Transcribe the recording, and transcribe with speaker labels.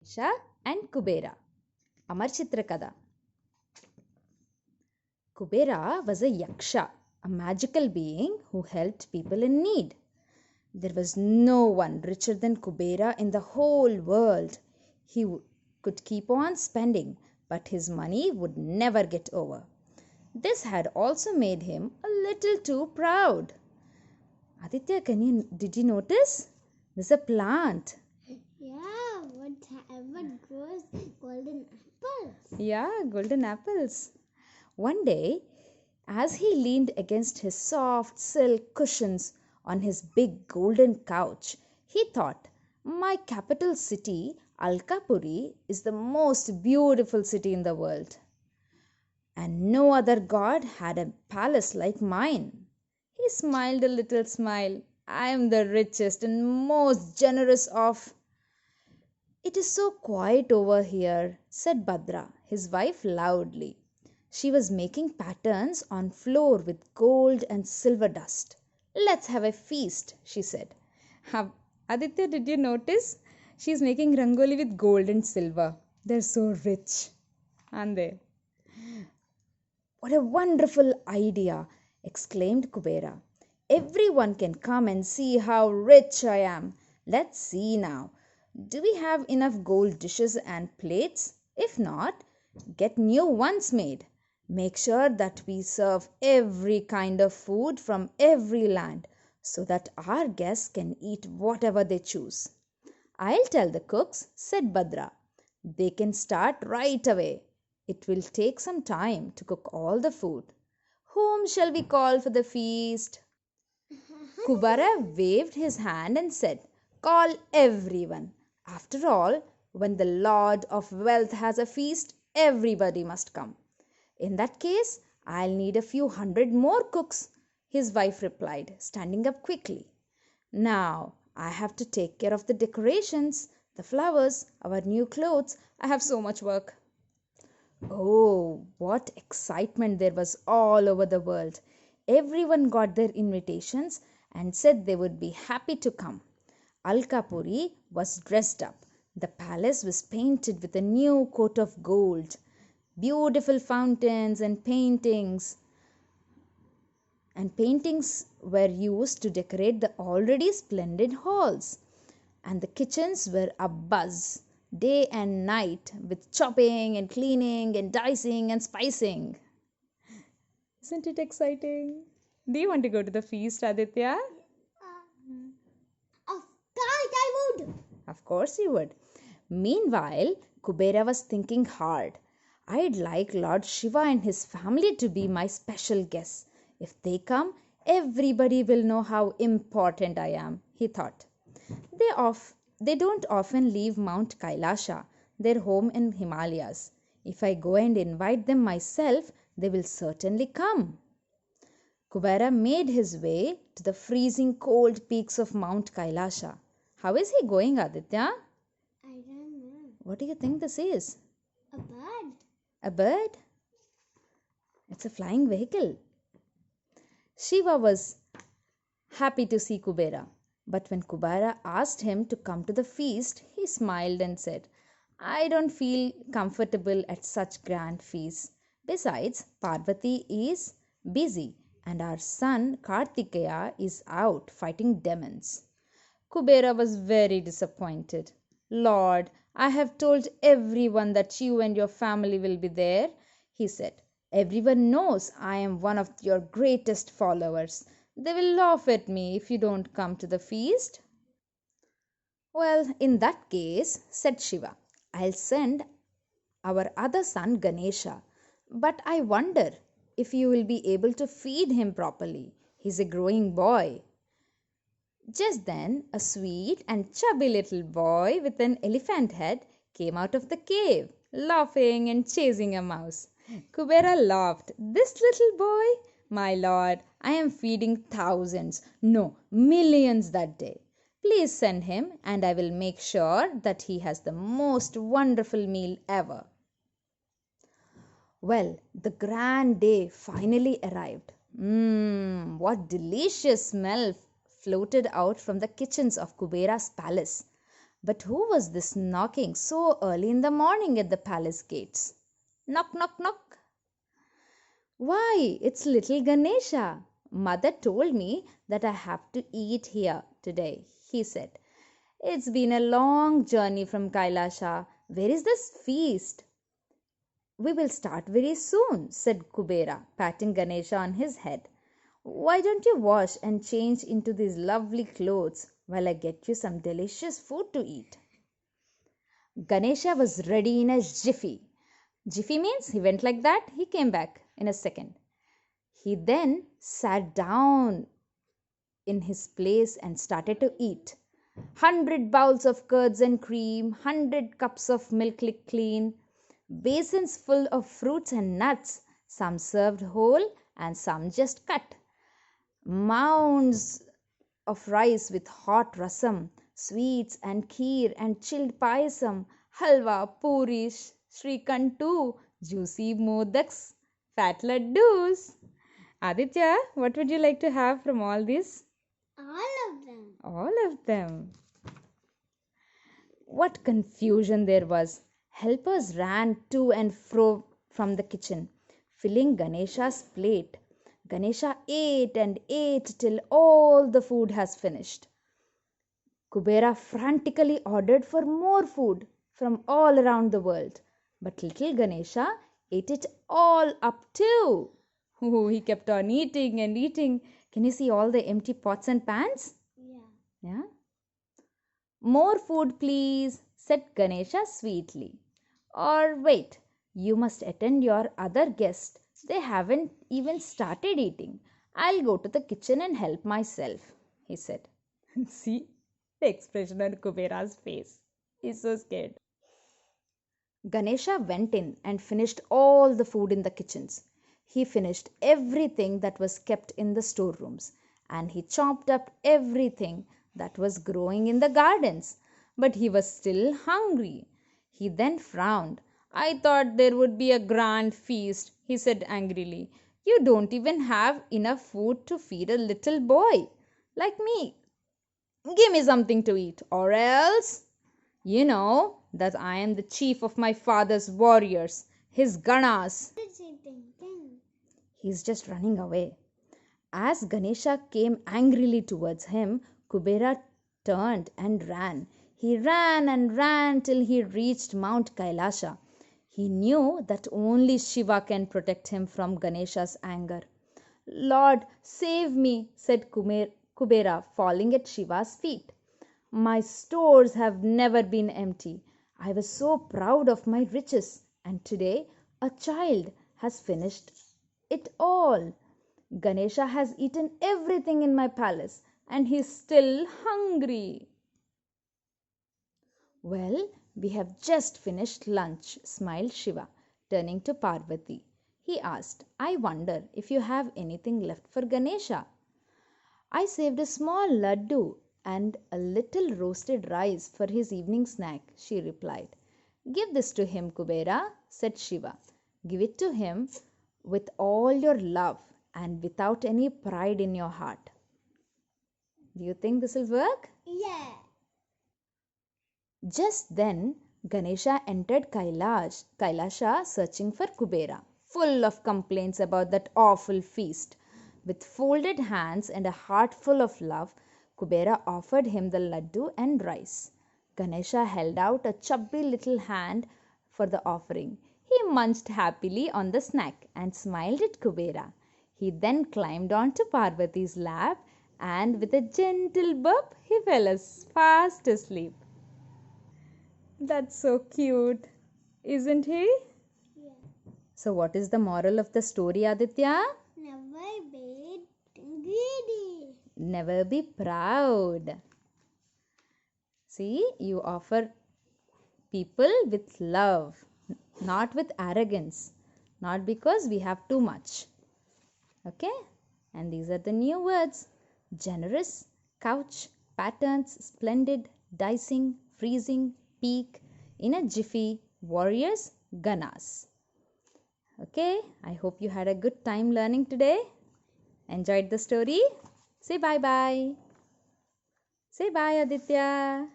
Speaker 1: Ganesha and Kubera. Amar Chitrakada. Kubera was a yaksha, a magical being who helped people in need. There was no one richer than Kubera in the whole world. He could keep on spending, but his money would never get over. This had also made him a little too proud. Aditya, did you notice? There's a plant.
Speaker 2: Yeah, what grows golden apples?
Speaker 1: Yeah, golden apples. One day, as he leaned against his soft silk cushions on his big golden couch, he thought, my capital city, Alkapuri, is the most beautiful city in the world. And no other god had a palace like mine. He smiled a little smile. I am the richest and most generous of. It is so quiet over here, said Bhadra, his wife, loudly. She was making patterns on floor with gold and silver dust. Let's have a feast, she said. Aditya, did you notice? She's making rangoli with gold and silver. They're so rich, aren't they? What a wonderful idea, exclaimed Kubera. Everyone can come and see how rich I am. Let's see now. Do we have enough gold dishes and plates? If not, get new ones made. Make sure that we serve every kind of food from every land so that our guests can eat whatever they choose. I'll tell the cooks, said Bhadra. They can start right away. It will take some time to cook all the food. Whom shall we call for the feast? Kubera waved his hand and said, call everyone. After all, when the Lord of Wealth has a feast, everybody must come. In that case, I'll need a few hundred more cooks, his wife replied, standing up quickly. Now, I have to take care of the decorations, the flowers, our new clothes. I have so much work. Oh, what excitement there was all over the world. Everyone got their invitations and said they would be happy to come. Alkapuri was dressed up. The palace was painted with a new coat of gold. Beautiful fountains and paintings were used to decorate the already splendid halls. And the kitchens were abuzz day and night with chopping and cleaning and dicing and spicing. Isn't it exciting? Do you want to go to the feast, Aditya?
Speaker 2: Of course I would.
Speaker 1: Of course you would. Meanwhile, Kubera was thinking hard. I'd like Lord Shiva and his family to be my special guests. If they come, everybody will know how important I am, he thought. They don't often leave Mount Kailasha, their home in Himalayas. If I go and invite them myself, they will certainly come. Kubera made his way to the freezing cold peaks of Mount Kailasha. How is he going, Aditya?
Speaker 2: I don't know.
Speaker 1: What do you think this is?
Speaker 2: A bird?
Speaker 1: A bird? It's a flying vehicle. Shiva was happy to see Kubera. But when Kubera asked him to come to the feast, he smiled and said, I don't feel comfortable at such grand feasts. Besides, Parvati is busy and our son Kartikeya is out fighting demons. Kubera was very disappointed. Lord, I have told everyone that you and your family will be there, he said. Everyone knows I am one of your greatest followers. They will laugh at me if you don't come to the feast. Well, in that case, said Shiva, I'll send our other son Ganesha. But I wonder if you will be able to feed him properly. He's a growing boy. Just then, a sweet and chubby little boy with an elephant head came out of the cave, laughing and chasing a mouse. Kubera laughed. This little boy? My lord, I am feeding thousands, no, millions that day. Please send him, and I will make sure that he has the most wonderful meal ever. Well, the grand day finally arrived. What delicious smell floated out from the kitchens of Kubera's palace. But who was this knocking so early in the morning at the palace gates? Knock, knock, knock. Why, it's little Ganesha. Mother told me that I have to eat here today, he said. It's been a long journey from Kailasha. Where is this feast? We will start very soon, said Kubera, patting Ganesha on his head. Why don't you wash and change into these lovely clothes while I get you some delicious food to eat? Ganesha was ready in a jiffy. Jiffy means he went like that, he came back in a second. He then sat down in his place and started to eat. 100 bowls of curds and cream, 100 cups of milk licked clean, basins full of fruits and nuts, some served whole and some just cut. Mounds of rice with hot rasam, sweets and kheer and chilled payasam, halwa, puri, shrikand too, juicy modaks, fat laddus. Aditya, what would you like to have from all this?
Speaker 2: All of them.
Speaker 1: All of them. What confusion there was! Helpers ran to and fro from the kitchen, filling Ganesha's plate. Ganesha ate and ate till all the food has finished. Kubera frantically ordered for more food from all around the world, but little Ganesha ate it all up too. Oh, he kept on eating and eating. Can you see all the empty pots and pans?
Speaker 2: Yeah.
Speaker 1: Yeah. More food, please, said Ganesha sweetly. Or wait, you must attend your other guests. They haven't even started eating. I'll go to the kitchen and help myself, he said. See the expression on Kubera's face. He's so scared. Ganesha went in and finished all the food in the kitchens. He finished everything that was kept in the storerooms, and he chopped up everything that was growing in the gardens. But he was still hungry. He then frowned. I thought there would be a grand feast, he said angrily. You don't even have enough food to feed a little boy like me. Give me something to eat, or else. You know that I am the chief of my father's warriors, his Ganas.
Speaker 2: It's eating thing.
Speaker 1: He's just running away. As Ganesha came angrily towards him, Kubera turned and ran. He ran and ran till he reached Mount Kailasha. He knew that only Shiva can protect him from Ganesha's anger. Lord, save me, said Kubera, falling at Shiva's feet. My stores have never been empty. I was so proud of my riches, and today a child has finished it all. Ganesha has eaten everything in my palace, and he's still hungry. Well, we have just finished lunch, smiled Shiva, turning to Parvati. He asked, I wonder if you have anything left for Ganesha. I saved a small laddu and a little roasted rice for his evening snack, she replied. Give this to him, Kubera, said Shiva. Give it to him with all your love and without any pride in your heart. Do you think this will work?
Speaker 2: Yeah.
Speaker 1: Just then, Ganesha entered Kailasha searching for Kubera, full of complaints about that awful feast. With folded hands and a heart full of love, Kubera offered him the laddu and rice. Ganesha held out a chubby little hand for the offering. He munched happily on the snack and smiled at Kubera. He then climbed onto Parvati's lap and with a gentle burp, he fell fast asleep. That's so cute, isn't he?
Speaker 2: Yeah.
Speaker 1: So, what is the moral of the story, Aditya?
Speaker 2: Never be greedy.
Speaker 1: Never be proud. See, you offer people with love, not with arrogance, not because we have too much. Okay? And these are the new words: generous, couch, patterns, splendid, dicing, freezing, peak, in a jiffy, warriors, Ganas. Okay, I hope you had a good time learning today. Enjoyed the story? Say bye bye. Say bye, Aditya.